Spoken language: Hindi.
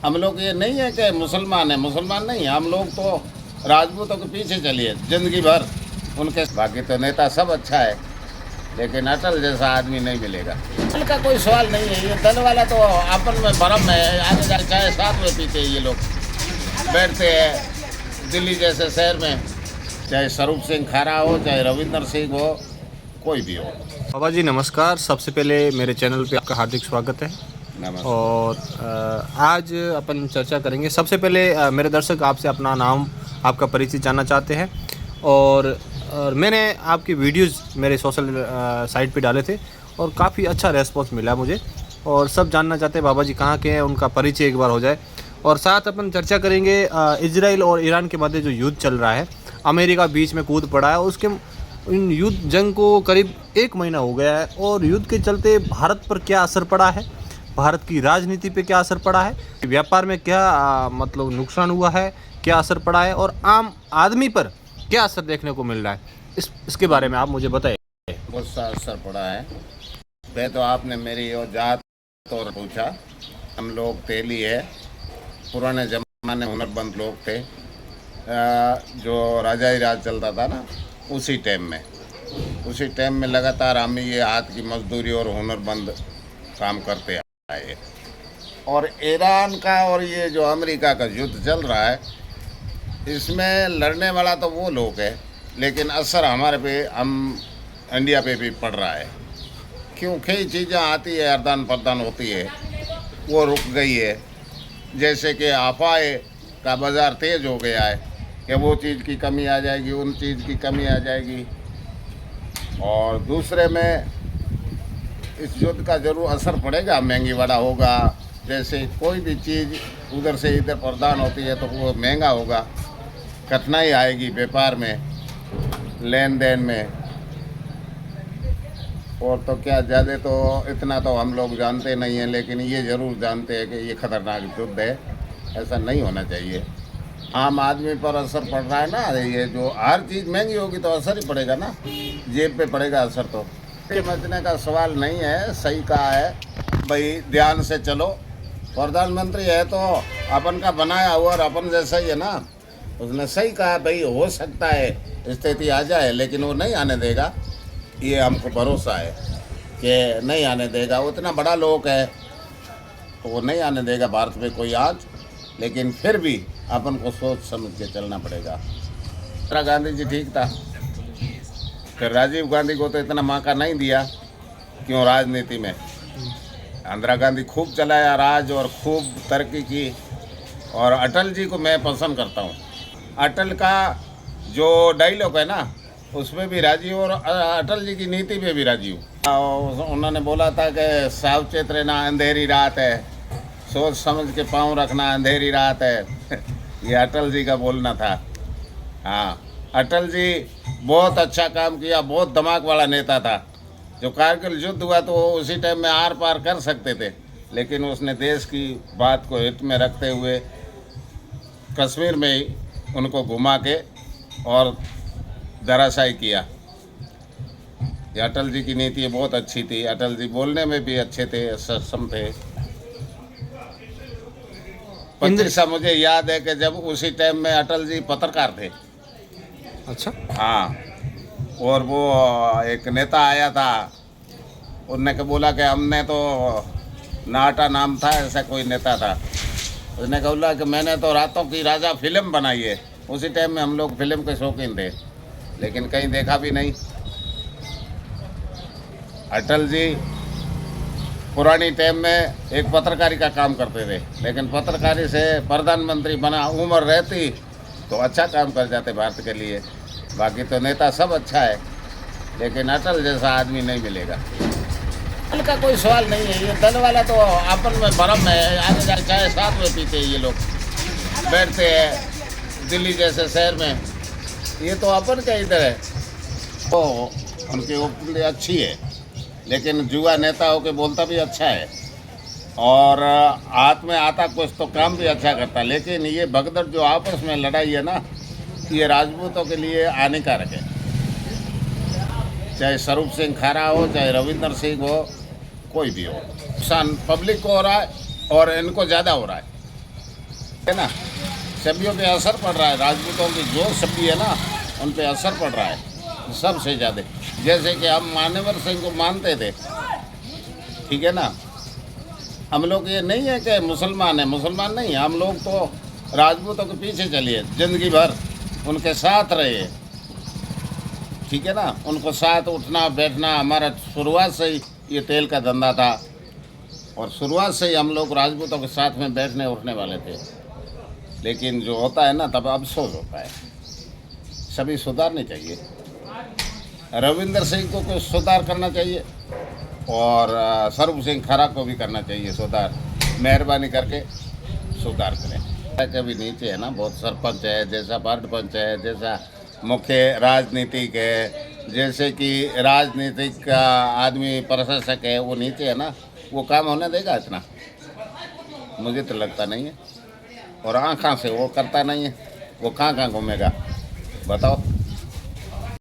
हम लोग ये नहीं है कि मुसलमान है, मुसलमान नहीं, हम लोग तो राजपूतों के पीछे चलिए जिंदगी भर उनके। बाकी तो नेता सब अच्छा है, लेकिन अटल जैसा आदमी नहीं मिलेगा। दल का कोई सवाल नहीं है, ये दल वाला तो आपन में भरम है। आगे जाके चाय साथ में पीते ये लोग बैठते हैं दिल्ली जैसे शहर में, चाहे स्वरूप सिंह खारा हो, चाहे रविंदर सिंह हो, कोई भी हो। बाबा जी नमस्कार। सबसे पहले मेरे चैनल पे आपका हार्दिक स्वागत है। नमस्कार। और आज अपन चर्चा करेंगे। सबसे पहले मेरे दर्शक आपसे अपना नाम, आपका परिचय जानना चाहते हैं। और मैंने आपकी वीडियोस मेरे सोशल साइट पे डाले थे और काफ़ी अच्छा रेस्पॉन्स मिला मुझे। और सब जानना चाहते हैं बाबा जी कहाँ के हैं, उनका परिचय एक बार हो जाए। और साथ अपन चर्चा करेंगे इजराइल और ईरान के मध्य जो युद्ध चल रहा है, अमेरिका बीच में कूद पड़ा है। उसके इन युद्ध जंग को करीब 1 महीना हो गया है और युद्ध के चलते भारत पर क्या असर पड़ा है, भारत की राजनीति पे क्या असर पड़ा है, व्यापार में क्या मतलब नुकसान हुआ है, क्या असर पड़ा है, और आम आदमी पर क्या असर देखने को मिल रहा है, इसके बारे में आप मुझे बताइए। बहुत सा असर पड़ा है। वह तो आपने मेरी और जात और पूछा। हम लोग तेली है, पुराने ज़माने हुनरबंद लोग थे। जो राजाई राज चलता था ना, उसी टाइम में लगातार हम ये हाथ की मजदूरी और हुनरबंद काम करते आए। और ईरान का और ये जो अमेरिका का युद्ध चल रहा है, इसमें लड़ने वाला तो वो लोग है, लेकिन असर हमारे पे, हम इंडिया पे भी पड़ रहा है। क्यों कई चीज़ें आती है, आदान प्रदान होती है, वो रुक गई है। जैसे कि अफवाह का बाज़ार तेज़ हो गया है कि वो चीज़ की कमी आ जाएगी, उन चीज़ की कमी आ जाएगी। और दूसरे में इस युद्ध का ज़रूर असर पड़ेगा, महंगी वाला होगा। जैसे कोई भी चीज़ उधर से इधर प्रदान होती है तो वो महंगा होगा, कठिनाई आएगी व्यापार में, लेन देन में। और तो क्या, ज़्यादा तो इतना तो हम लोग जानते नहीं हैं, लेकिन ये ज़रूर जानते हैं कि ये खतरनाक युद्ध है, ऐसा नहीं होना चाहिए। आम आदमी पर असर पड़ रहा है ना, ये जो हर चीज़ महंगी होगी तो असर ही पड़ेगा ना, जेब पे पड़ेगा असर। तो समझने का सवाल नहीं है, सही कहा है भाई, ध्यान से चलो। प्रधानमंत्री है तो अपन का बनाया हुआ और अपन जैसा ही है ना, उसने सही कहा भाई, हो सकता है स्थिति आ जाए, लेकिन वो नहीं आने देगा, ये हमको भरोसा है कि नहीं आने देगा। वो इतना बड़ा लोग है तो वो नहीं आने देगा भारत में कोई आज। लेकिन फिर भी अपन को सोच समझ के चलना पड़ेगा। इंदिरा गांधी जी ठीक था, फिर राजीव गांधी को तो इतना मौका नहीं दिया। क्यों राजनीति में इंदिरा गांधी खूब चलाया राज और खूब तरक्की की। और अटल जी को मैं पसंद करता हूँ। अटल का जो डायलॉग है ना, उसमें भी राजी हूँ और अटल जी की नीति पे भी राजी हूँ। उन्होंने बोला था कि सावचेत रहना, अंधेरी रात है, सोच समझ के पाँव रखना, अंधेरी रात है। ये अटल जी का बोलना था। हाँ, अटल जी बहुत अच्छा काम किया, बहुत दिमाग वाला नेता था। जो कारगिल युद्ध हुआ तो उसी टाइम में आर पार कर सकते थे, लेकिन उसने देश की बात को हित में रखते हुए कश्मीर में ही उनको घुमा के और धराशायी किया। ये अटल जी की नीति बहुत अच्छी थी। अटल जी बोलने में भी अच्छे थे, सक्षम थे। 25 मुझे याद है कि जब उसी टाइम में अटल जी पत्रकार थे। अच्छा। हाँ, और वो एक नेता आया था, उनने के बोला कि हमने तो नाटा नाम था, ऐसा कोई नेता था। उसने बोला कि मैंने तो रातों की राजा फिल्म बनाई है। उसी टाइम में हम लोग फिल्म के शौकीन थे, लेकिन कहीं देखा भी नहीं। अटल जी पुरानी टाइम में एक पत्रकारी का काम करते थे, लेकिन पत्रकारी से प्रधानमंत्री बना, उम्र रहती तो अच्छा काम कर जाते भारत के लिए। बाकी तो नेता सब अच्छा है, लेकिन अटल जैसा आदमी नहीं मिलेगा। दल का कोई सवाल नहीं है, ये दल वाला तो आपन में भरम है। आगे जाके चाय साथ में पीते ये लोग बैठते हैं दिल्ली जैसे शहर में, ये तो अपन का इधर है। तो उनकी उपलब्धि अच्छी है, लेकिन जुआ नेता होके बोलता भी अच्छा है और हाथ में आता कुछ तो काम भी अच्छा करता। लेकिन ये भगदड़ जो आपस में लड़ाई है ना, ये राजपूतों के लिए हानिकारक है। चाहे स्वरूप सिंह खारा हो, चाहे रविंदर सिंह हो, कोई भी हो, नुकसान पब्लिक को हो रहा है और इनको ज़्यादा हो रहा है। है ना, सभ्यों पे असर पड़ रहा है। राजपूतों की जो सभ्य है ना, उन पे असर पड़ रहा है सबसे ज़्यादा। जैसे कि हम मान्यवर सिंह को मानते थे, ठीक है ना, हम लोग ये नहीं है कि मुसलमान है, मुसलमान नहीं, हम लोग तो राजपूतों के पीछे चलिए, ज़िंदगी भर उनके साथ रहे, ठीक है ना। उनको साथ उठना बैठना, हमारा शुरुआत से ही ये तेल का धंधा था, और शुरुआत से ही हम लोग राजपूतों के साथ में बैठने उठने वाले थे। लेकिन जो होता है ना, तब अफसोस होता है। सभी सुधारने चाहिए। रविंदर सिंह को सुधार करना चाहिए, और सर्व सिंह खरा को भी करना चाहिए सुधार। मेहरबानी करके सुधार करें। कभी नीचे है ना, बहुत सरपंच है, जैसा वार्ड पंच है, जैसा मुख्य राजनीतिक है, जैसे कि राजनीतिक का आदमी प्रशासक है, वो नीचे है ना, वो काम होने देगा इतना? मुझे तो लगता नहीं है। और आँखों से वो करता नहीं है, वो कहाँ घूमेगा बताओ।